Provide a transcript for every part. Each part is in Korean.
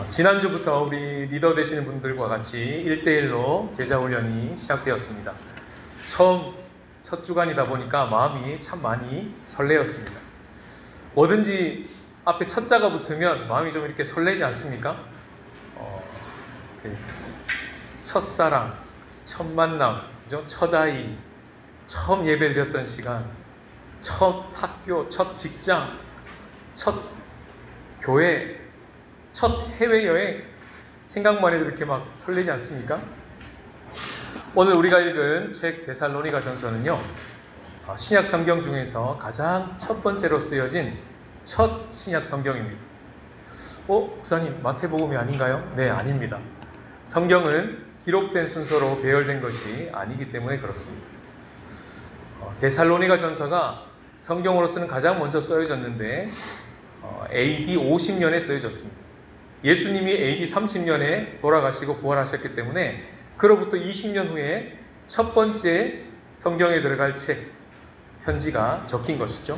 지난주부터 우리 리더 되시는 분들과 같이 1대1로 제자훈련이 시작되었습니다. 첫 주간이다 보니까 마음이 참 많이 설레었습니다. 뭐든지 앞에 첫 자가 붙으면 마음이 좀 이렇게 설레지 않습니까? 첫사랑, 첫 만남, 그죠? 첫 아이, 처음 예배 드렸던 시간, 첫 학교, 첫 직장, 첫 교회, 첫 해외여행, 생각만 해도 이렇게 막 설레지 않습니까? 오늘 우리가 읽은 책 데살로니가 전서는요, 신약 성경 중에서 가장 첫 번째로 쓰여진 첫 신약 성경입니다. 목사님, 마태복음이 아닌가요? 네, 아닙니다. 성경은 기록된 순서로 배열된 것이 아니기 때문에 그렇습니다. 데살로니가 전서가 성경으로서는 가장 먼저 쓰여졌는데 AD 50년에 쓰여졌습니다. 예수님이 AD 30년에 돌아가시고 부활하셨기 때문에 그로부터 20년 후에 첫 번째 성경에 들어갈 책, 편지가 적힌 것이죠.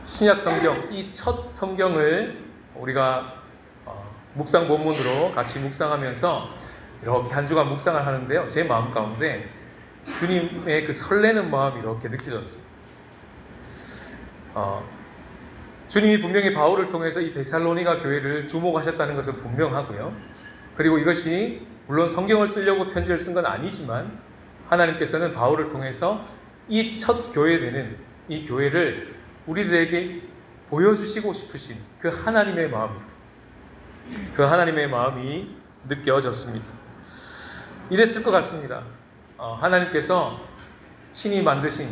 신약 성경, 이 첫 성경을 우리가 묵상 본문으로 같이 묵상하면서 이렇게 한 주간 묵상을 하는데요. 제 마음 가운데 주님의 그 설레는 마음이 이렇게 느껴졌습니다. 주님이 분명히 바울을 통해서 이 데살로니가 교회를 주목하셨다는 것은 분명하고요. 그리고 이것이 물론 성경을 쓰려고 편지를 쓴 건 아니지만 하나님께서는 바울을 통해서 이 첫 교회 되는 이 교회를 우리들에게 보여주시고 싶으신 그 하나님의 마음이 느껴졌습니다. 이랬을 것 같습니다. 하나님께서 친히 만드신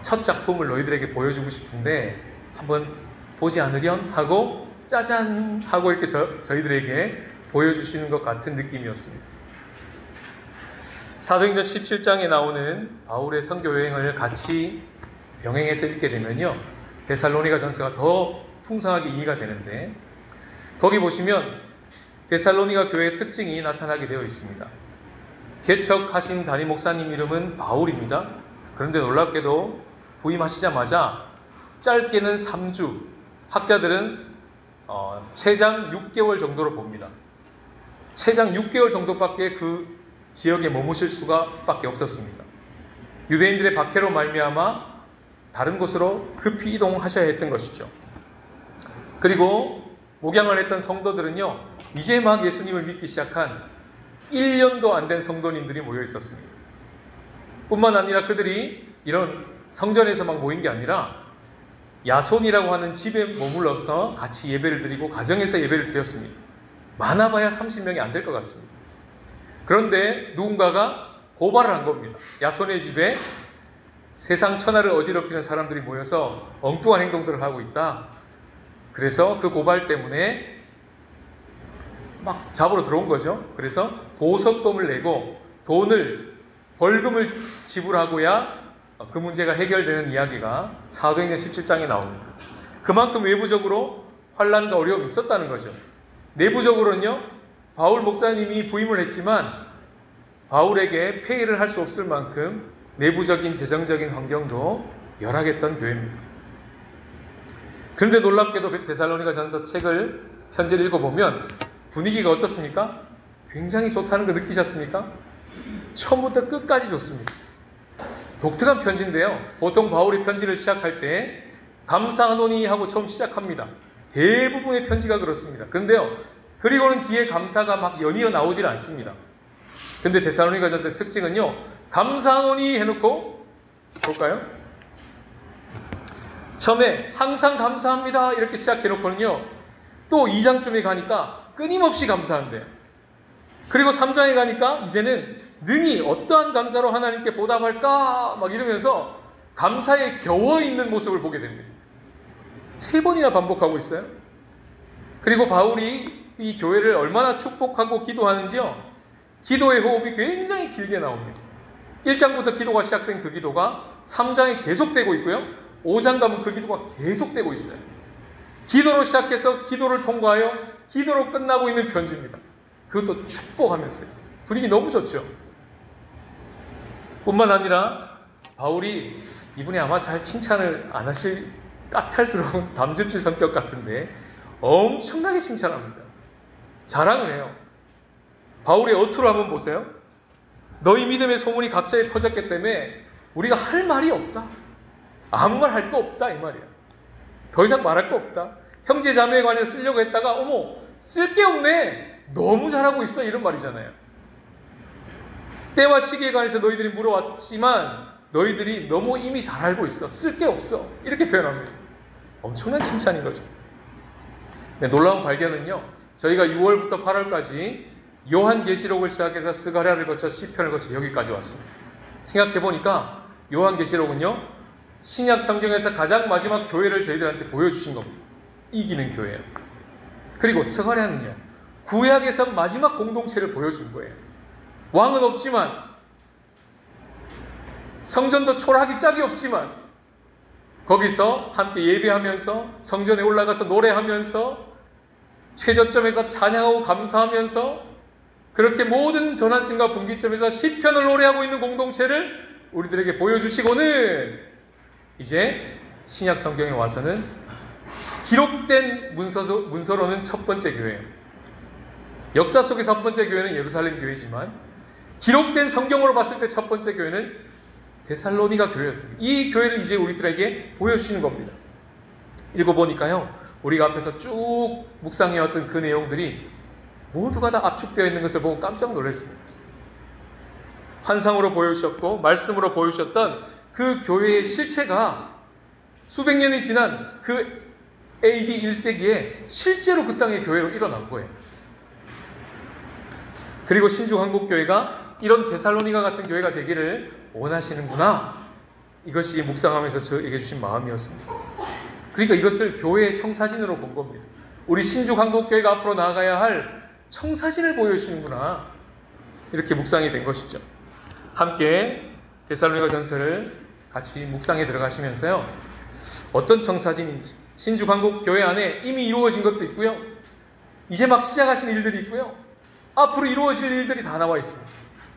첫 작품을 너희들에게 보여주고 싶은데 한번 보지 않으련 하고 짜잔 하고 이렇게 저희들에게 보여주시는 것 같은 느낌이었습니다. 사도행전 17장에 나오는 바울의 선교 여행을 같이 병행해서 읽게 되면요, 데살로니가 전서가 더 풍성하게 이해가 되는데, 거기 보시면 데살로니가 교회의 특징이 나타나게 되어 있습니다. 개척하신 담임 목사님 이름은 바울입니다. 그런데 놀랍게도 부임하시자마자 짧게는 3주, 학자들은 최장 6개월 정도로 봅니다. 최장 6개월 정도밖에 그 지역에 머무실 수가 밖에 없었습니다. 유대인들의 박해로 말미암아 다른 곳으로 급히 이동하셔야 했던 것이죠. 그리고 목양을 했던 성도들은요, 이제 막 예수님을 믿기 시작한 1년도 안 된 성도님들이 모여 있었습니다. 뿐만 아니라 그들이 이런 성전에서 막 모인 게 아니라 야손이라고 하는 집에 머물러서 같이 예배를 드리고 가정에서 예배를 드렸습니다. 많아봐야 30명이 안 될 것 같습니다. 그런데 누군가가 고발을 한 겁니다. 야손의 집에 세상 천하를 어지럽히는 사람들이 모여서 엉뚱한 행동들을 하고 있다. 그래서 그 고발 때문에 막 잡으러 들어온 거죠. 그래서 보석금을 내고 벌금을 지불하고야 그 문제가 해결되는 이야기가 사도행전 17장에 나옵니다. 그만큼 외부적으로 환난과 어려움이 있었다는 거죠. 내부적으로는요, 바울 목사님이 부임을 했지만 바울에게 폐의를 할 수 없을 만큼 내부적인 재정적인 환경도 열악했던 교회입니다. 그런데 놀랍게도 데살로니가 전서 편지를 읽어보면 분위기가 어떻습니까? 굉장히 좋다는 거 느끼셨습니까? 처음부터 끝까지 좋습니다. 독특한 편지인데요. 보통 바울이 편지를 시작할 때 감사하노니 하고 처음 시작합니다. 대부분의 편지가 그렇습니다. 그런데요, 그리고는 뒤에 감사가 막 연이어 나오질 않습니다. 근데 데살로니가 전서의 특징은요, 감사하노니 해놓고 볼까요? 처음에 항상 감사합니다 이렇게 시작해놓고는요, 또 2장쯤에 가니까 끊임없이 감사한대요. 그리고 3장에 가니까 이제는 능히 어떠한 감사로 하나님께 보답할까 막 이러면서 감사에 겨워 있는 모습을 보게 됩니다. 3번이나 반복하고 있어요. 그리고 바울이 이 교회를 얼마나 축복하고 기도하는지요, 기도의 호흡이 굉장히 길게 나옵니다. 1장부터 기도가 시작된 그 기도가 3장에 계속되고 있고요, 5장 가면 그 기도가 계속되고 있어요. 기도로 시작해서 기도를 통과하여 기도로 끝나고 있는 편지입니다. 그것도 축복하면서요. 분위기 너무 좋죠. 뿐만 아니라 바울이, 이분이 아마 잘 칭찬을 안 하실 까탈스러운 담즙질 성격 같은데 엄청나게 칭찬합니다. 자랑을 해요. 바울의 어투를 한번 보세요. 너희 믿음의 소문이 각처에 퍼졌기 때문에 우리가 할 말이 없다. 아무 말 할 거 없다 이 말이야. 더 이상 말할 거 없다. 형제 자매에 관해 쓰려고 했다가 어머 쓸 게 없네. 너무 잘하고 있어 이런 말이잖아요. 때와 시기에 관해서 너희들이 물어왔지만 너희들이 너무 이미 잘 알고 있어. 쓸 게 없어. 이렇게 표현합니다. 엄청난 칭찬인 거죠. 네, 놀라운 발견은요. 저희가 6월부터 8월까지 요한계시록을 시작해서 스가랴를 거쳐 시편을 거쳐 여기까지 왔습니다. 생각해보니까 요한계시록은요. 신약 성경에서 가장 마지막 교회를 저희들한테 보여주신 겁니다. 이기는 교회예요. 그리고 스가랴는요. 구약에서 마지막 공동체를 보여준 거예요. 왕은 없지만 성전도 초라하기 짝이 없지만 거기서 함께 예배하면서 성전에 올라가서 노래하면서 최저점에서 찬양하고 감사하면서 그렇게 모든 전환점과 분기점에서 시편을 노래하고 있는 공동체를 우리들에게 보여주시고는 이제 신약 성경에 와서는 기록된 문서로는 첫 번째 교회예요. 역사 속의 첫 번째 교회는 예루살렘 교회지만 기록된 성경으로 봤을 때 첫 번째 교회는 데살로니가 교회였다. 이 교회를 이제 우리들에게 보여주시는 겁니다. 읽어보니까요. 우리가 앞에서 쭉 묵상해왔던 그 내용들이 모두가 다 압축되어 있는 것을 보고 깜짝 놀랐습니다. 환상으로 보여주셨고 말씀으로 보여주셨던 그 교회의 실체가 수백 년이 지난 그 AD 1세기에 실제로 그 땅의 교회로 일어난 거예요. 그리고 신주한국교회가 이런 데살로니가 같은 교회가 되기를 원하시는구나. 이것이 묵상하면서 저에게 주신 마음이었습니다. 그러니까 이것을 교회의 청사진으로 본 겁니다. 우리 신주한국교회가 앞으로 나아가야 할 청사진을 보여주시는구나. 이렇게 묵상이 된 것이죠. 함께 데살로니가 전서를 같이 묵상에 들어가시면서요. 어떤 청사진인지 신주한국교회 안에 이미 이루어진 것도 있고요. 이제 막 시작하신 일들이 있고요. 앞으로 이루어질 일들이 다 나와 있습니다.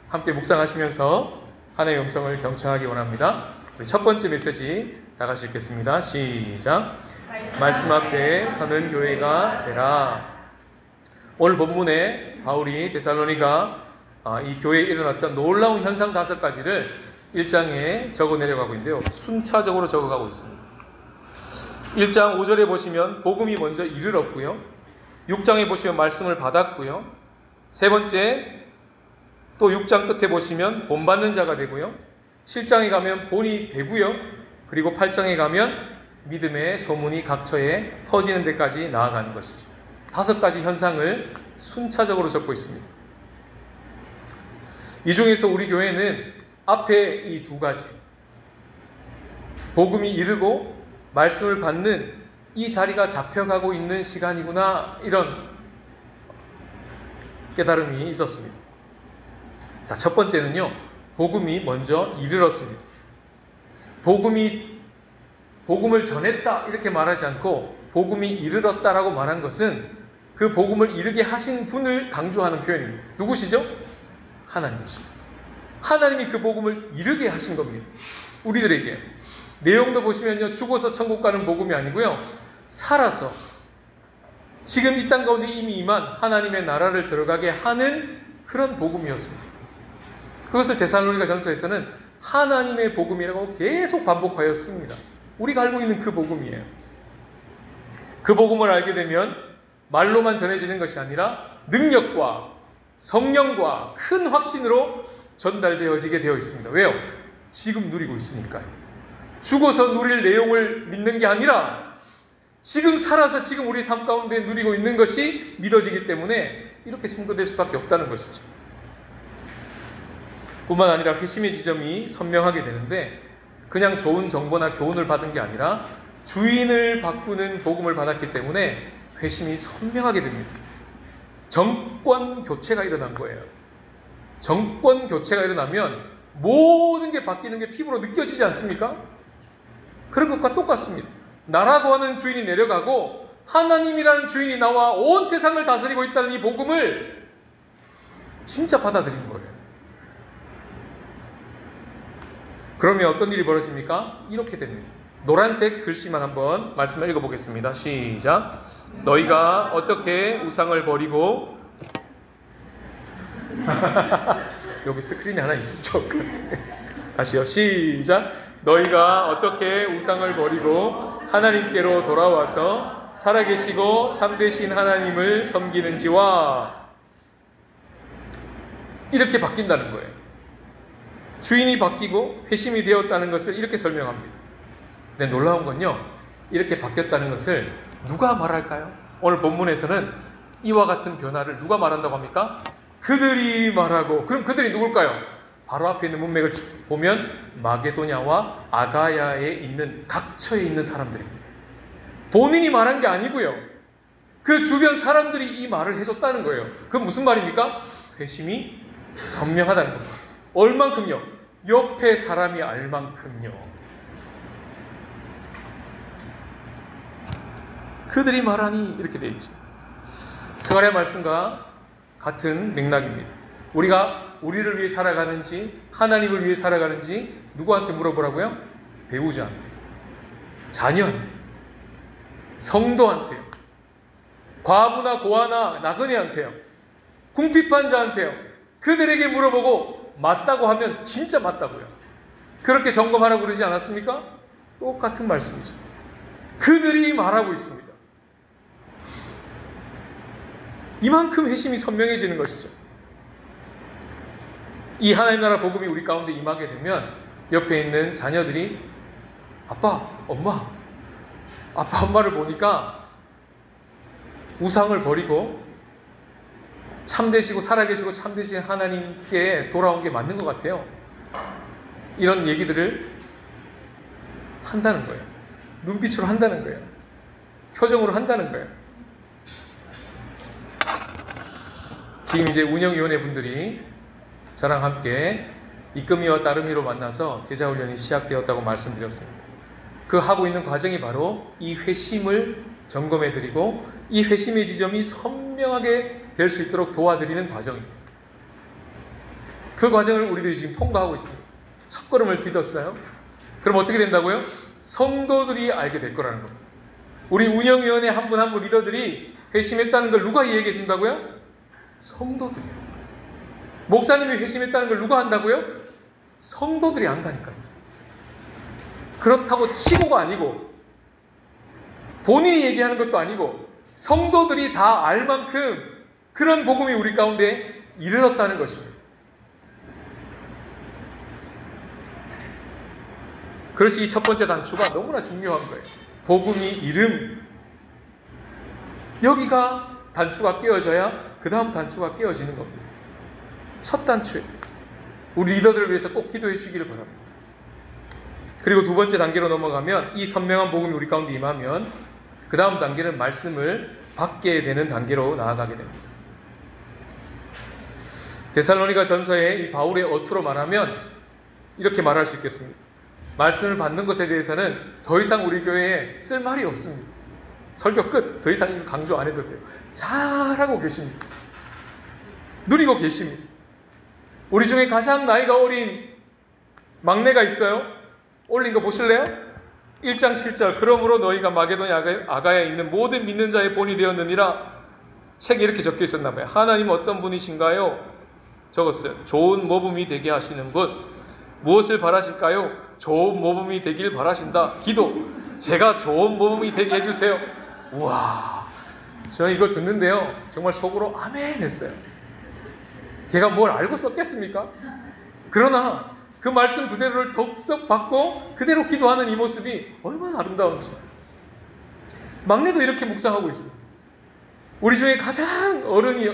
함께 묵상하시면서 하나님의 음성을 경청하기 원합니다. 우리 첫 번째 메시지 다 같이 읽겠습니다. 시작. 말씀 앞에 서는 교회가 되라. 오늘 본문에 바울이 데살로니가 이 교회에 일어났던 놀라운 현상 5가지를 1장에 적어 내려가고 있는데요. 순차적으로 적어가고 있습니다. 1장 5절에 보시면 복음이 먼저 이르렀고요. 6장에 보시면 말씀을 받았고요. 세 번째 또 6장 끝에 보시면 본받는 자가 되고요. 7장에 가면 본이 되고요. 그리고 8장에 가면 믿음의 소문이 각처에 퍼지는 데까지 나아가는 것이죠. 5가지 현상을 순차적으로 적고 있습니다. 이 중에서 우리 교회는 앞에 이 2가지 복음이 이르고 말씀을 받는 이 자리가 잡혀가고 있는 시간이구나 이런 깨달음이 있었습니다. 자, 첫 번째는요. 복음이 먼저 이르렀습니다. 복음을 전했다 이렇게 말하지 않고 복음이 이르렀다라고 말한 것은 그 복음을 이르게 하신 분을 강조하는 표현입니다. 누구시죠? 하나님이십니다. 하나님이 그 복음을 이르게 하신 겁니다. 우리들에게. 내용도 보시면요. 죽어서 천국 가는 복음이 아니고요. 살아서 지금 이 땅 가운데 이미 임한 하나님의 나라를 들어가게 하는 그런 복음이었습니다. 그것을 데살로니가 전서에서는 하나님의 복음이라고 계속 반복하였습니다. 우리가 알고 있는 그 복음이에요. 그 복음을 알게 되면 말로만 전해지는 것이 아니라 능력과 성령과 큰 확신으로 전달되어지게 되어 있습니다. 왜요? 지금 누리고 있으니까요. 죽어서 누릴 내용을 믿는 게 아니라 지금 살아서 지금 우리 삶 가운데 누리고 있는 것이 믿어지기 때문에 이렇게 증거될 수밖에 없다는 것이죠. 뿐만 아니라 회심의 지점이 선명하게 되는데 그냥 좋은 정보나 교훈을 받은 게 아니라 주인을 바꾸는 복음을 받았기 때문에 회심이 선명하게 됩니다. 정권 교체가 일어난 거예요. 정권 교체가 일어나면 모든 게 바뀌는 게 피부로 느껴지지 않습니까? 그런 것과 똑같습니다. 나라고 하는 주인이 내려가고 하나님이라는 주인이 나와 온 세상을 다스리고 있다는 이 복음을 진짜 받아들인 거예요. 그러면 어떤 일이 벌어집니까? 이렇게 됩니다. 노란색 글씨만 한번 말씀을 읽어보겠습니다. 시작. 너희가 어떻게 우상을 버리고 여기 스크린이 하나 있으면 좋을 것 같아. 다시요. 시작. 너희가 어떻게 우상을 버리고 하나님께로 돌아와서 살아계시고 참되신 하나님을 섬기는지와. 이렇게 바뀐다는 거예요. 주인이 바뀌고 회심이 되었다는 것을 이렇게 설명합니다. 근데 놀라운 건요, 이렇게 바뀌었다는 것을 누가 말할까요? 오늘 본문에서는 이와 같은 변화를 누가 말한다고 합니까? 그들이 말하고. 그럼 그들이 누굴까요? 바로 앞에 있는 문맥을 보면 마게도냐와 아가야에 있는 각처에 있는 사람들입니다. 본인이 말한 게 아니고요, 그 주변 사람들이 이 말을 해줬다는 거예요. 그건 무슨 말입니까? 회심이 선명하다는 겁니다. 얼만큼요? 옆에 사람이 알 만큼요. 그들이 말하니 이렇게 되어 있죠. 스가랴 말씀과 같은 맥락입니다. 우리가 우리를 위해 살아가는지 하나님을 위해 살아가는지 누구한테 물어보라고요? 배우자한테, 자녀한테, 성도한테요, 과부나 고아나 나그네한테요, 궁핍한 자한테요. 그들에게 물어보고 맞다고 하면 진짜 맞다고요. 그렇게 점검하라고 그러지 않았습니까? 똑같은 말씀이죠. 그들이 말하고 있습니다. 이만큼 회심이 선명해지는 것이죠. 이 하나님 나라 복음이 우리 가운데 임하게 되면 옆에 있는 자녀들이 아빠, 엄마, 아빠, 엄마를 보니까 우상을 버리고 참되시고 살아계시고 참되신 하나님께 돌아온 게 맞는 것 같아요. 이런 얘기들을 한다는 거예요. 눈빛으로 한다는 거예요. 표정으로 한다는 거예요. 지금 이제 운영위원회 분들이 저랑 함께 이금희와 따름이로 만나서 제자훈련이 시작되었다고 말씀드렸습니다. 그 하고 있는 과정이 바로 이 회심을 점검해드리고 이 회심의 지점이 선명하게 될 수 있도록 도와드리는 과정입니다. 그 과정을 우리들이 지금 통과하고 있습니다. 첫걸음을 디뎠어요. 그럼 어떻게 된다고요? 성도들이 알게 될 거라는 겁니다. 우리 운영위원회 한 분 한 분 리더들이 회심했다는 걸 누가 이야기해 준다고요? 성도들이요. 목사님이 회심했다는 걸 누가 한다고요? 성도들이 안다니까요. 그렇다고 치고가 아니고 본인이 얘기하는 것도 아니고 성도들이 다 알 만큼 그런 복음이 우리 가운데 이르렀다는 것입니다. 그것이 이 첫 번째 단추가 너무나 중요한 거예요. 복음이 이름. 여기가 단추가 깨어져야 그 다음 단추가 깨어지는 겁니다. 첫 단추에 우리 리더들을 위해서 꼭 기도해 주시기를 바랍니다. 그리고 두 번째 단계로 넘어가면 이 선명한 복음이 우리 가운데 임하면 그 다음 단계는 말씀을 받게 되는 단계로 나아가게 됩니다. 데살로니가 전서의 이 바울의 어투로 말하면 이렇게 말할 수 있겠습니다. 말씀을 받는 것에 대해서는 더 이상 우리 교회에 쓸 말이 없습니다. 설교 끝. 더 이상 이거 강조 안 해도 돼요. 잘하고 계십니다. 누리고 계십니다. 우리 중에 가장 나이가 어린 막내가 있어요. 올린 거 보실래요? 1장 7절. 그러므로 너희가 마게도냐 아가야에 있는 모든 믿는 자의 본이 되었느니라. 책에 이렇게 적혀 있었나 봐요. 하나님은 어떤 분이신가요? 적었어요. 좋은 모범이 되게 하시는 분. 무엇을 바라실까요? 좋은 모범이 되길 바라신다. 기도. 제가 좋은 모범이 되게 해주세요. 우와, 저는 이걸 듣는데요, 정말 속으로 아멘 했어요. 걔가 뭘 알고 썼겠습니까? 그러나 그 말씀 그대로를 덕석 받고 그대로 기도하는 이 모습이 얼마나 아름다운지. 막내도 이렇게 묵상하고 있습니다. 우리 중에 가장 어른이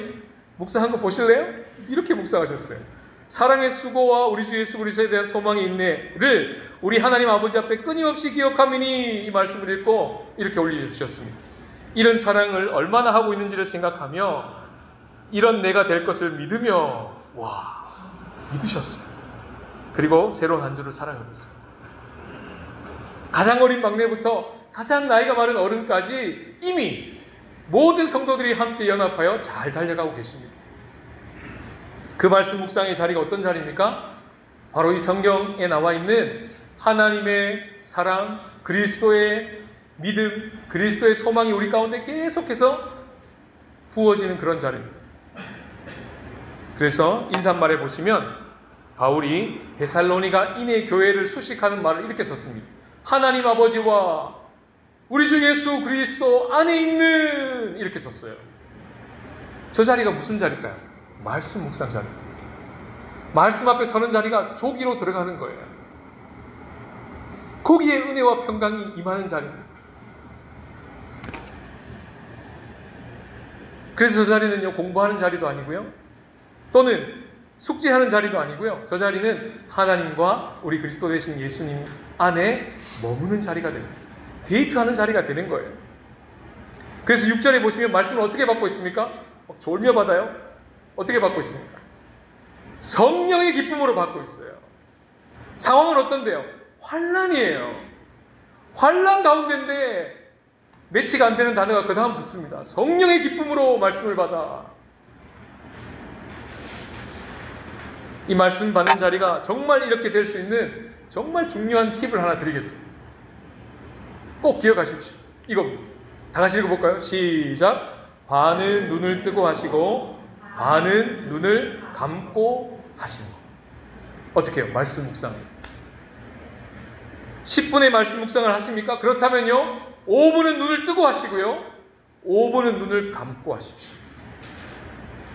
묵상한 거 보실래요? 이렇게 묵상하셨어요. 사랑의 수고와 우리 주 예수 그리스도에 대한 소망의 인내를 우리 하나님 아버지 앞에 끊임없이 기억하미니, 이 말씀을 읽고 이렇게 올려주셨습니다. 이런 사랑을 얼마나 하고 있는지를 생각하며 이런 내가 될 것을 믿으며, 와, 믿으셨어요. 그리고 새로운 한 주를 살아가고 있습니다. 가장 어린 막내부터 가장 나이가 많은 어른까지 이미 모든 성도들이 함께 연합하여 잘 달려가고 계십니다. 그 말씀 묵상의 자리가 어떤 자리입니까? 바로 이 성경에 나와 있는 하나님의 사랑, 그리스도의 믿음, 그리스도의 소망이 우리 가운데 계속해서 부어지는 그런 자리입니다. 그래서 인사말에 보시면 바울이 데살로니가 인의 교회를 수식하는 말을 이렇게 썼습니다. 하나님 아버지와 우리 주 예수 그리스도 안에 있는, 이렇게 썼어요. 저 자리가 무슨 자리일까요? 말씀 묵상 자리입니다. 말씀 앞에 서는 자리가 조기로 들어가는 거예요. 거기에 은혜와 평강이 임하는 자리입니다. 그래서 저 자리는요, 공부하는 자리도 아니고요, 또는 숙제하는 자리도 아니고요, 저 자리는 하나님과 우리 그리스도 되신 예수님 안에 머무는 자리가 됩니다. 데이트하는 자리가 되는 거예요. 그래서 6절에 보시면 말씀을 어떻게 받고 있습니까? 졸며 받아요? 어떻게 받고 있습니까? 성령의 기쁨으로 받고 있어요. 상황은 어떤데요? 환난이에요. 환난 가운데인데 매치가 안 되는 단어가 그 다음 붙습니다. 성령의 기쁨으로 말씀을 받아. 이 말씀 받는 자리가 정말 이렇게 될 수 있는 정말 중요한 팁을 하나 드리겠습니다. 꼭 기억하십시오. 이겁니다. 다 같이 읽어볼까요? 시작. 반은 눈을 뜨고 하시고 반은 눈을 감고 하시는 것. 어떻게 해요? 말씀 묵상. 10분의 말씀 묵상을 하십니까? 그렇다면요, 5분은 눈을 뜨고 하시고요, 5분은 눈을 감고 하십시오.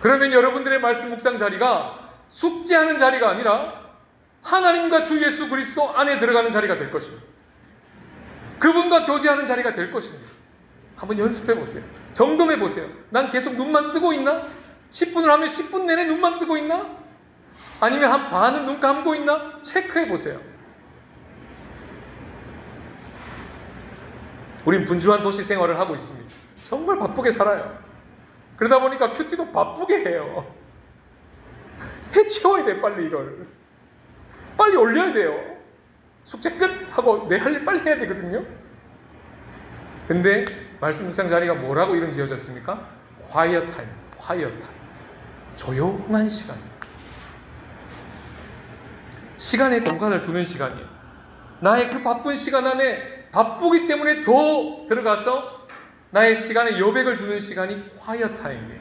그러면 여러분들의 말씀 묵상 자리가 숙제하는 자리가 아니라 하나님과 주 예수 그리스도 안에 들어가는 자리가 될 것입니다. 그분과 교제하는 자리가 될 것입니다. 한번 연습해 보세요. 점검해 보세요. 난 계속 눈만 뜨고 있나? 10분을 하면 10분 내내 눈만 뜨고 있나? 아니면 한 반은 눈 감고 있나? 체크해 보세요. 우린 분주한 도시 생활을 하고 있습니다. 정말 바쁘게 살아요. 그러다 보니까 큐티도 바쁘게 해요. 해치워야 돼, 빨리 이걸. 빨리 올려야 돼요. 숙제 끝! 하고 내 할 일 빨리 해야 되거든요. 근데 말씀 묵상 자리가 뭐라고 이름 지어졌습니까? quiet time, quiet time. 조용한 시간. 시간에 공간을 두는 시간이에요. 나의 그 바쁜 시간 안에 바쁘기 때문에 더 들어가서 나의 시간에 여백을 두는 시간이 quiet time이에요.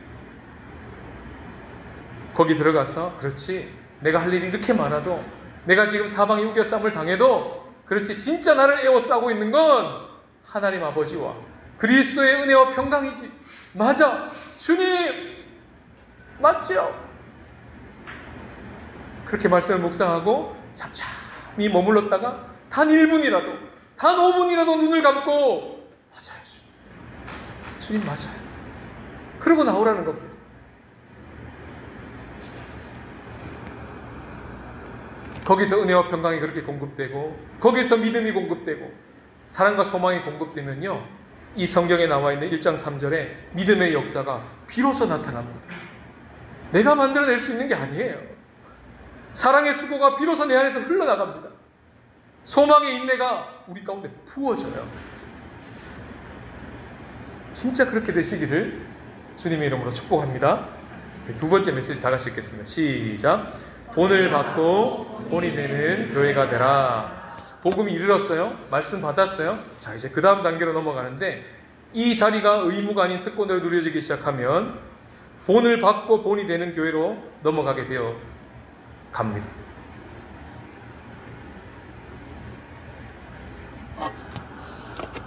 거기 들어가서, 그렇지, 내가 할 일이 이렇게 많아도, 내가 지금 사방에 우겨쌈을 당해도, 그렇지, 진짜 나를 에워싸고 있는 건 하나님 아버지와 그리스도의 은혜와 평강이지. 맞아, 주님 맞죠? 그렇게 말씀을 묵상하고 잠잠히 머물렀다가 단 1분이라도, 단 5분이라도 눈을 감고, 맞아요, 주님 맞아요, 그러고 나오라는 겁니다. 거기서 은혜와 평강이 그렇게 공급되고, 거기서 믿음이 공급되고, 사랑과 소망이 공급되면요, 이 성경에 나와 있는 1장 3절에 믿음의 역사가 비로소 나타납니다. 내가 만들어낼 수 있는 게 아니에요. 사랑의 수고가 비로소 내 안에서 흘러나갑니다. 소망의 인내가 우리 가운데 부어져요. 진짜 그렇게 되시기를 주님의 이름으로 축복합니다. 두 번째 메시지 다 같이 읽겠습니다. 시작. 본을 받고 본이 되는 교회가 되라. 복음이 이르렀어요. 말씀 받았어요. 자, 이제 그 다음 단계로 넘어가는데, 이 자리가 의무가 아닌 특권으로 누려지기 시작하면 본을 받고 본이 되는 교회로 넘어가게 되어 갑니다.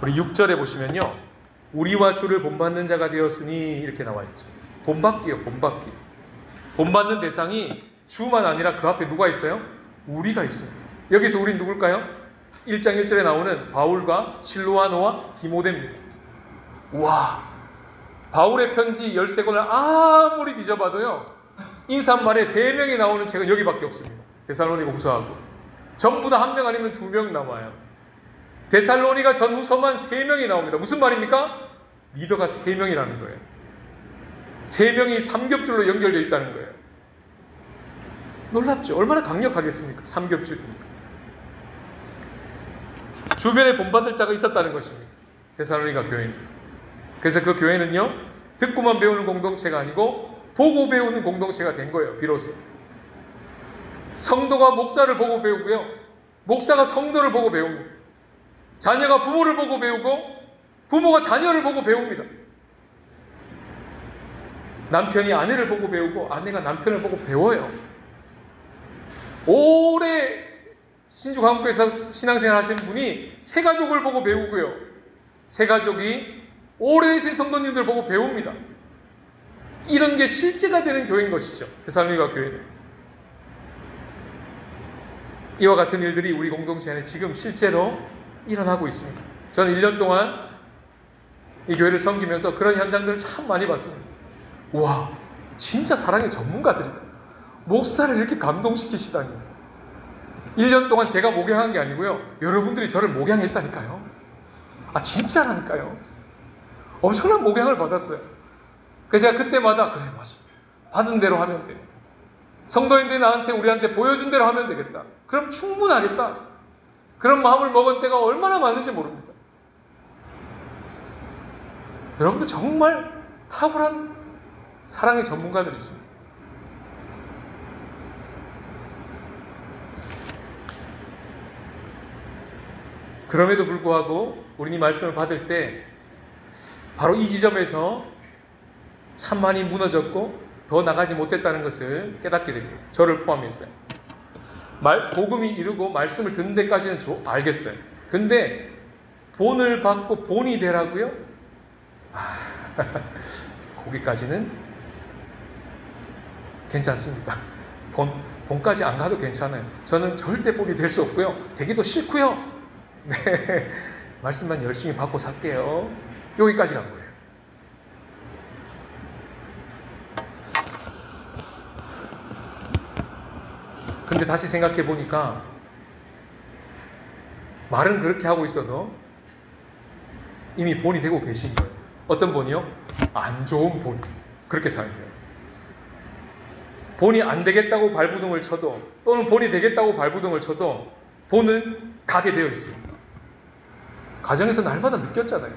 우리 6절에 보시면요, 우리와 주를 본받는 자가 되었으니 이렇게 나와 있죠. 본받기요, 본받기. 본받는 대상이 주만 아니라 그 앞에 누가 있어요? 우리가 있습니다. 여기서 우린 누굴까요? 1장 1절에 나오는 바울과 실로아노와 디모데입니다. 와, 바울의 편지 13권을 아무리 뒤져봐도요, 인사말에 3명이 나오는 책은 여기밖에 없습니다. 데살로니가 후서하고 전부 다 1명 아니면 2명 나와요. 데살로니가 전후서만 3명이 나옵니다. 무슨 말입니까? 리더가 3명이라는 거예요. 3명이 삼겹줄로 연결되어 있다는 거예요. 놀랍죠? 얼마나 강력하겠습니까? 삼겹줄이니까. 주변에 본받을 자가 있었다는 것입니다. 데살로니가 교회는. 그래서 그 교회는요, 듣고만 배우는 공동체가 아니고 보고 배우는 공동체가 된 거예요. 비로소 성도가 목사를 보고 배우고요, 목사가 성도를 보고 배웁니다. 자녀가 부모를 보고 배우고, 부모가 자녀를 보고 배웁니다. 남편이 아내를 보고 배우고 아내가 남편을 보고 배워요. 오래 신주광국에서 신앙생활 하시는 분이 새가족을 보고 배우고요. 새가족이 오래되신 성도님들 보고 배웁니다. 이런 게 실제가 되는 교회인 것이죠. 베살로니가 교회는. 이와 같은 일들이 우리 공동체 안에 지금 실제로 일어나고 있습니다. 저는 1년 동안 이 교회를 섬기면서 그런 현장들을 참 많이 봤습니다. 와, 진짜 사랑의 전문가들이다. 목사를 이렇게 감동시키시다니. 1년 동안 제가 목양한 게 아니고요. 여러분들이 저를 목양했다니까요. 아, 진짜라니까요. 엄청난 목양을 받았어요. 그래서 제가 그때마다 그래, 맞아. 받은 대로 하면 돼. 성도인들이 우리한테 보여준 대로 하면 되겠다. 그럼 충분하겠다. 그런 마음을 먹은 때가 얼마나 많은지 모릅니다. 여러분들 정말 탁월한 사랑의 전문가들이 있습니다. 그럼에도 불구하고 우리는 이 말씀을 받을 때 바로 이 지점에서 참 많이 무너졌고 더 나가지 못했다는 것을 깨닫게 됩니다. 저를 포함해서요. 복음이 이르고 말씀을 듣는 데까지는 알겠어요. 근데 본을 받고 본이 되라고요? 거기까지는 괜찮습니다. 본까지 안 가도 괜찮아요. 저는 절대 본이 될 수 없고요. 되기도 싫고요. 네, 말씀만 열심히 받고 살게요. 여기까지 간 거예요. 근데 다시 생각해 보니까 말은 그렇게 하고 있어도 이미 본이 되고 계신 거예요. 어떤 본이요? 안 좋은 본. 그렇게 사는 거예요. 본이 안 되겠다고 발부둥을 쳐도 또는 본이 되겠다고 발부둥을 쳐도 본은 가게 되어 있습니다. 가정에서 날마다 느꼈잖아요.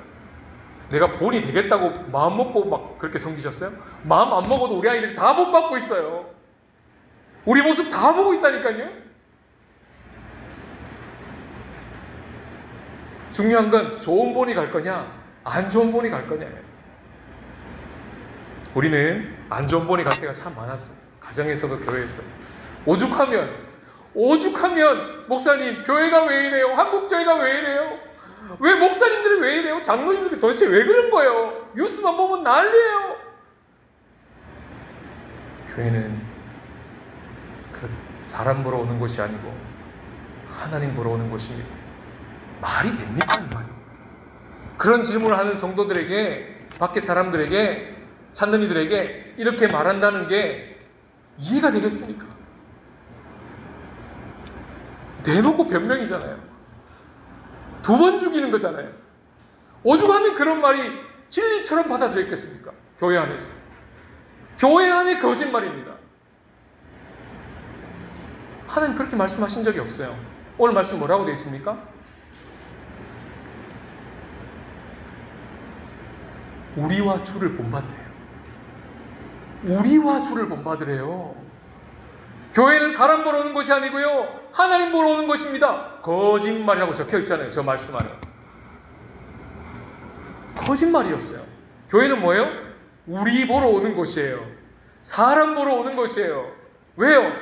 내가 본이 되겠다고 마음 먹고 막 그렇게 섬기셨어요? 마음 안 먹어도 우리 아이들이 다 본 받고 있어요. 우리 모습 다 보고 있다니까요. 중요한 건 좋은 본이 갈 거냐 안 좋은 본이 갈 거냐예요. 우리는 안 좋은 본이 갈 때가 참 많았어요. 가정에서도 교회에서도. 오죽하면 목사님 교회가 왜 이래요? 한국 교회가 왜 이래요? 왜 목사님들이 왜 이래요? 장로님들이 도대체 왜 그런 거예요? 뉴스만 보면 난리예요. 교회는 사람 보러 오는 곳이 아니고 하나님 보러 오는 곳입니다. 말이 됩니까? 이 말이. 그런 질문을 하는 성도들에게, 밖에 사람들에게, 찾는 이들에게 이렇게 말한다는 게 이해가 되겠습니까? 대놓고 변명이잖아요. 2번 죽이는 거잖아요. 오죽하면 그런 말이 진리처럼 받아들였겠습니까? 교회 안에서. 교회 안에 거짓말입니다. 하나님 그렇게 말씀하신 적이 없어요. 오늘 말씀 뭐라고 되어 있습니까? 우리와 주를 본받으래요. 우리와 주를 본받으래요. 교회는 사람 보러 오는 것이 아니고요, 하나님 보러 오는 것입니다. 거짓말이라고 적혀 있잖아요. 저 말씀 안에. 거짓말이었어요. 교회는 뭐예요? 우리 보러 오는 곳이에요. 사람 보러 오는 것이에요. 왜요?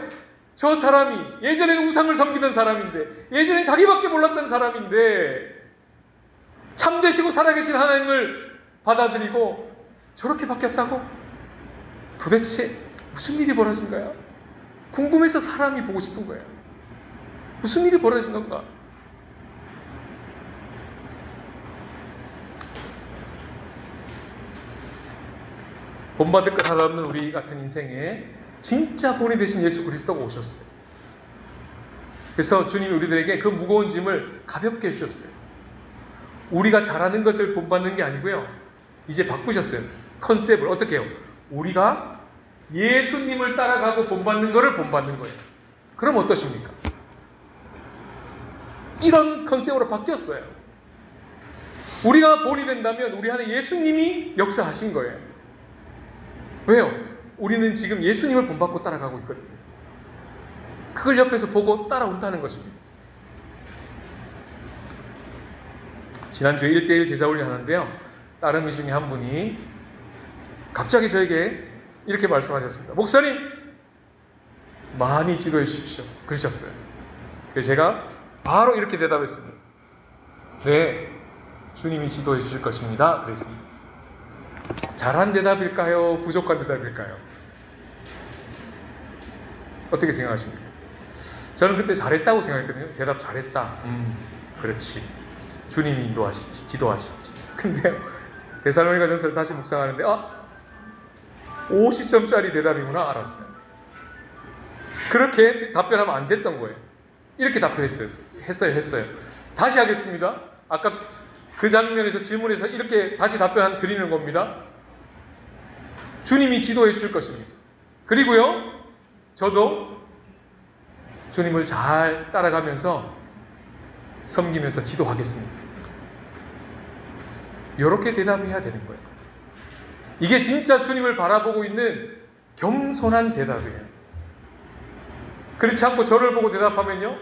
저 사람이 예전에는 우상을 섬기던 사람인데, 예전엔 자기밖에 몰랐던 사람인데 참되시고 살아계신 하나님을 받아들이고 저렇게 바뀌었다고? 도대체 무슨 일이 벌어진 거야? 궁금해서 사람이 보고 싶은 거예요. 무슨 일이 벌어진 건가? 본받을 것 하나 없는 우리 같은 인생에 진짜 본이 되신 예수 그리스도가 오셨어요. 그래서 주님이 우리들에게 그 무거운 짐을 가볍게 해주셨어요. 우리가 잘하는 것을 본받는 게 아니고요, 이제 바꾸셨어요. 컨셉을 어떻게 해요? 우리가 예수님을 따라가고 본받는 것을 본받는 거예요. 그럼 어떠십니까? 이런 컨셉으로 바뀌었어요. 우리가 본이 된다면 우리 안에 예수님이 역사하신 거예요. 왜요? 우리는 지금 예수님을 본받고 따라가고 있거든요. 그걸 옆에서 보고 따라온다는 것입니다. 지난주에 1대1 제자훈련 하는데요. 따르미 중에 한 분이 갑자기 저에게 이렇게 말씀하셨습니다. 목사님, 많이 지도해 주십시오. 그러셨어요. 그래서 제가 바로 이렇게 대답했습니다. 네, 주님이 지도해 주실 것입니다. 그랬습니다. 잘한 대답일까요? 부족한 대답일까요? 어떻게 생각하십니까? 저는 그때 잘했다고 생각했거든요. 대답 잘했다. 그렇지. 주님이 인도하시지, 지도하시지. 근데 데살로니가 전서를 다시 묵상하는데 50점짜리 대답이구나 알았어요. 그렇게 답변하면 안 됐던 거예요. 이렇게 답변했어요. 다시 하겠습니다. 아까 그 장면에서 질문에서 이렇게 다시 답변 드리는 겁니다. 주님이 지도해 주실 것입니다. 그리고요, 저도 주님을 잘 따라가면서 섬기면서 지도하겠습니다. 이렇게 대답해야 되는 거예요. 이게 진짜 주님을 바라보고 있는 겸손한 대답이에요. 그렇지 않고 저를 보고 대답하면요,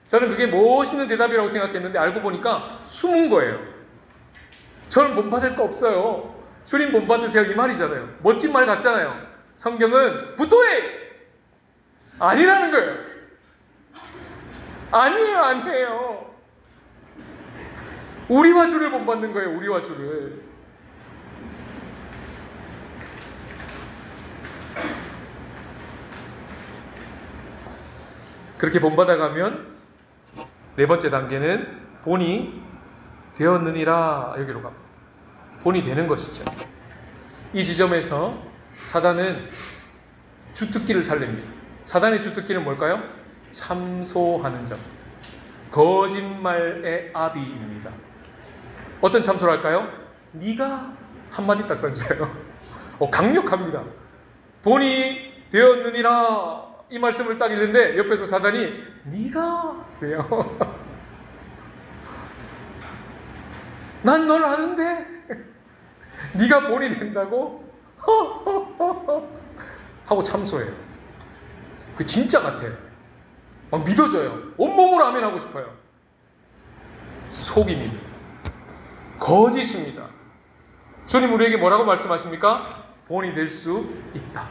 저는 그게 멋있는 대답이라고 생각했는데 알고 보니까 숨은 거예요. 저는 본받을 거 없어요. 주님 본받으세요 이 말이잖아요. 멋진 말 같잖아요. 성경은 부도해! 아니라는 거예요. 아니에요. 우리와 주를 본받는 거예요. 우리와 주를. 그렇게 본받아가면 네 번째 단계는 본이 되었느니라 여기로 갑니다. 본이 되는 것이죠. 이 지점에서 사단은 주특기를 살립니다. 사단의 주특기는 뭘까요? 참소하는 점. 거짓말의 아비입니다. 어떤 참소를 할까요? 네가 한마디 딱 던져요. 강력합니다. 본이 되었느니라 이 말씀을 딱 읽는데 옆에서 사단이 네가 그래요. 난 널 아는데 네가 본이 된다고? 하고 참소해요. 그 진짜 같아요. 막 믿어져요. 온몸으로 아멘하고 싶어요. 속임입니다. 거짓입니다. 주님 우리에게 뭐라고 말씀하십니까? 본이 될 수 있다.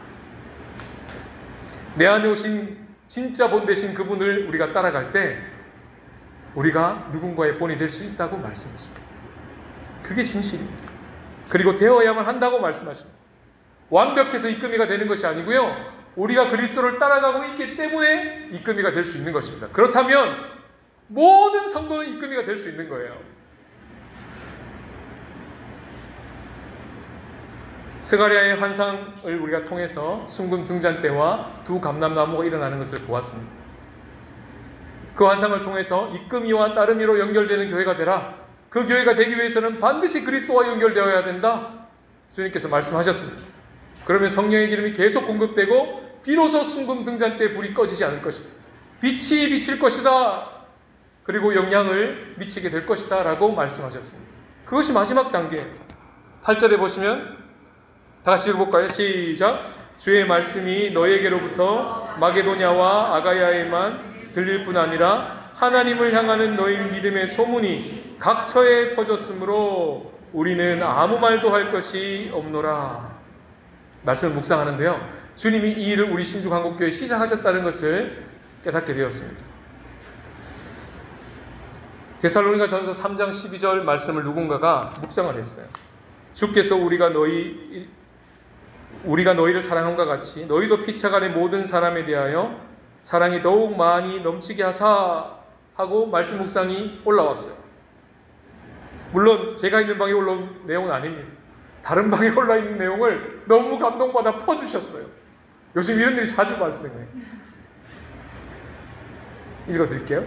내 안에 오신 진짜 본 되신 그분을 우리가 따라갈 때 우리가 누군가의 본이 될 수 있다고 말씀하십니다. 그게 진실입니다. 그리고 되어야만 한다고 말씀하십니다. 완벽해서 이끌미가 되는 것이 아니고요, 우리가 그리스도를 따라가고 있기 때문에 이끌미가 될 수 있는 것입니다. 그렇다면 모든 성도는 이끌미가 될 수 있는 거예요. 스가랴의 환상을 우리가 통해서 순금 등잔 때와 두 감람나무가 일어나는 것을 보았습니다. 그 환상을 통해서 이끌미와 따르미로 연결되는 교회가 되라. 그 교회가 되기 위해서는 반드시 그리스도와 연결되어야 된다. 주님께서 말씀하셨습니다. 그러면 성령의 기름이 계속 공급되고 비로소 순금 등잔 때 불이 꺼지지 않을 것이다. 빛이 비칠 것이다. 그리고 영향을 미치게 될 것이다 라고 말씀하셨습니다. 그것이 마지막 단계. 8절에 보시면 다 같이 읽어볼까요? 시작. 주의 말씀이 너에게로부터 마게도냐와 아가야에만 들릴 뿐 아니라 하나님을 향하는 너희 믿음의 소문이 각처에 퍼졌으므로 우리는 아무 말도 할 것이 없노라. 말씀을 묵상하는데요, 주님이 이 일을 우리 신주한국교회에 시작하셨다는 것을 깨닫게 되었습니다. 데살로니가 전서 3장 12절 말씀을 누군가가 묵상을 했어요. 주께서 우리가 너희를 사랑함과 같이 너희도 피차간의 모든 사람에 대하여 사랑이 더욱 많이 넘치게 하사 하고 말씀 묵상이 올라왔어요. 물론 제가 있는 방에 올라온 내용은 아닙니다. 다른 방에 올라있는 내용을 너무 감동받아 퍼주셨어요. 요즘 이런 일이 자주 발생해요. 읽어드릴게요.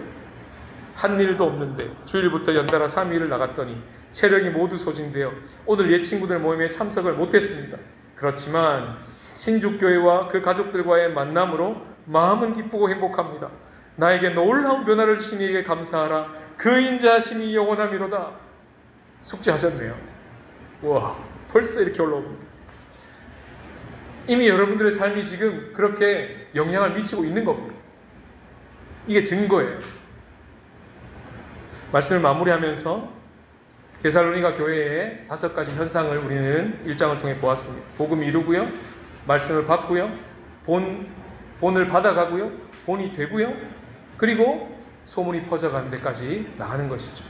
한 일도 없는데 주일부터 연달아 3일을 나갔더니 체력이 모두 소진되어 오늘 옛 친구들 모임에 참석을 못했습니다. 그렇지만 신주교회와 그 가족들과의 만남으로 마음은 기쁘고 행복합니다. 나에게 놀라운 변화를 주신 이에게 감사하라. 그 인자하심이 영원함이로다. 숙제하셨네요. 와, 벌써 이렇게 올라옵니다. 이미 여러분들의 삶이 지금 그렇게 영향을 미치고 있는 겁니다. 이게 증거예요. 말씀을 마무리하면서 데살로니가 교회의 5가지 현상을 우리는 1장을 통해 보았습니다. 복음이 이루고요, 말씀을 받고요, 본을 받아가고요, 본이 되고요, 그리고 소문이 퍼져가는 데까지 나가는 것이죠.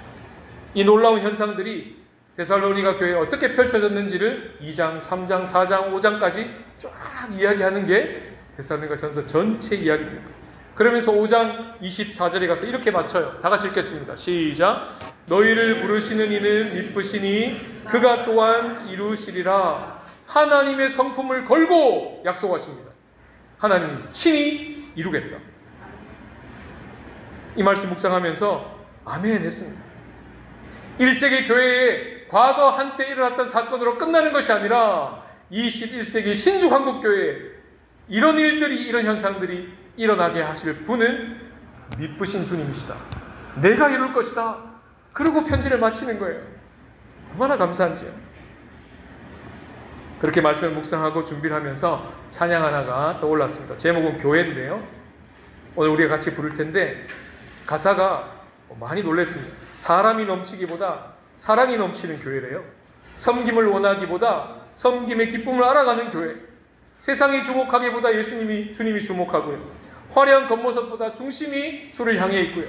이 놀라운 현상들이 데살로니가 교회에 어떻게 펼쳐졌는지를 2장, 3장, 4장, 5장까지 쫙 이야기하는 게 데살로니가 전서 전체 이야기입니다. 그러면서 5장 24절에 가서 이렇게 맞춰요. 다 같이 읽겠습니다. 시작. 너희를 부르시는 이는 미쁘시니 그가 또한 이루시리라. 하나님의 성품을 걸고 약속하십니다. 하나님이 친히 이루겠다. 이 말씀 묵상하면서 아멘 했습니다. 1세기 교회에 과거 한때 일어났던 사건으로 끝나는 것이 아니라 21세기 신주 한국교회에 이런 일들이, 이런 현상들이 일어나게 하실 분은 미쁘신 주님이시다. 내가 이룰 것이다. 그리고 편지를 마치는 거예요. 얼마나 감사한지요. 그렇게 말씀을 묵상하고 준비를 하면서 찬양 하나가 떠올랐습니다. 제목은 교회인데요, 오늘 우리가 같이 부를 텐데 가사가 많이 놀랐습니다. 사람이 넘치기보다 사랑이 넘치는 교회래요. 섬김을 원하기보다 섬김의 기쁨을 알아가는 교회. 세상이 주목하기보다 주님이 주목하고요. 화려한 겉모습보다 중심이 주를 향해 있고요.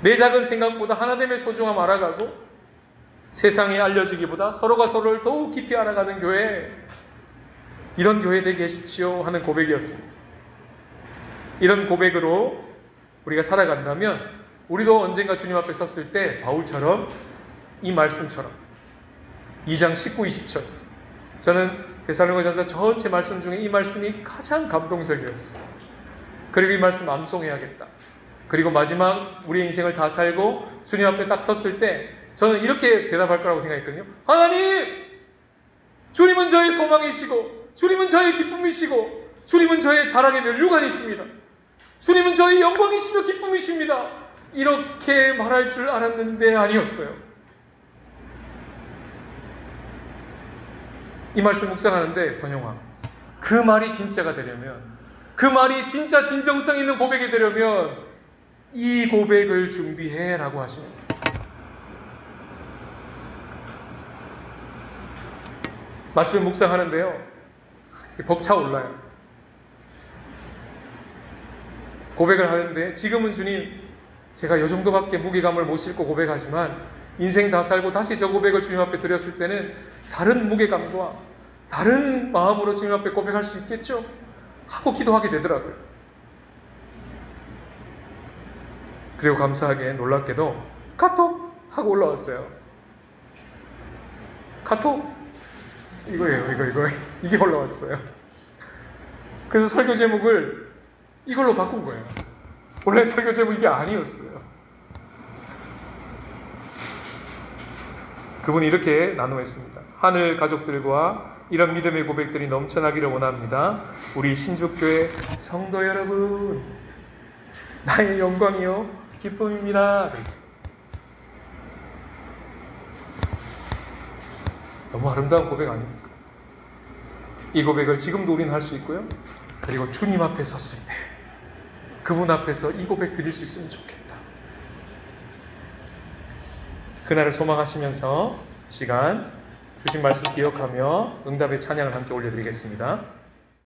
내 작은 생각보다 하나됨의 소중함 알아가고 세상에 알려지기보다 서로가 서로를 더욱 깊이 알아가는 교회. 이런 교회 되게 하십시오 하는 고백이었습니다. 이런 고백으로 우리가 살아간다면 우리도 언젠가 주님 앞에 섰을 때 바울처럼 이 말씀처럼 2장 19, 20절, 저는 데살로니가전서 전체 말씀 중에 이 말씀이 가장 감동적이었어요. 그리고 이 말씀 암송해야겠다. 그리고 마지막 우리의 인생을 다 살고 주님 앞에 딱 섰을 때 저는 이렇게 대답할 거라고 생각했거든요. 하나님! 주님은 저의 소망이시고 주님은 저의 기쁨이시고 주님은 저의 자랑의 면류관이십니다. 주님은 저의 영광이시며 기쁨이십니다. 이렇게 말할 줄 알았는데 아니었어요. 이 말씀 묵상하는데 선영아, 그 말이 진짜가 되려면, 그 말이 진짜 진정성 있는 고백이 되려면 이 고백을 준비해 라고 하시는 거예요. 말씀 묵상하는데요, 벅차올라요. 고백을 하는데 지금은 주님, 제가 이 정도밖에 무게감을 못 싣고 고백하지만 인생 다 살고 다시 저 고백을 주님 앞에 드렸을 때는 다른 무게감과 다른 마음으로 주님 앞에 고백할 수 있겠죠? 하고 기도하게 되더라고요. 그리고 감사하게 놀랍게도 카톡 하고 올라왔어요. 카톡? 이거예요. 이게 올라왔어요. 그래서 설교 제목을 이걸로 바꾼 거예요. 원래 설교 제목이 이게 아니었어요. 그분이 이렇게 나누었습니다. 하늘 가족들과 이런 믿음의 고백들이 넘쳐나기를 원합니다. 우리 신주교회 성도 여러분, 나의 영광이요 기쁨입니다. 그랬어요. 너무 아름다운 고백 아닙니까? 이 고백을 지금도 우리는 할 수 있고요. 그리고 주님 앞에 섰을 때 그분 앞에서 이 고백 드릴 수 있으면 좋겠다. 그날을 소망하시면서 시간 주신 말씀 기억하며 응답의 찬양을 함께 올려드리겠습니다.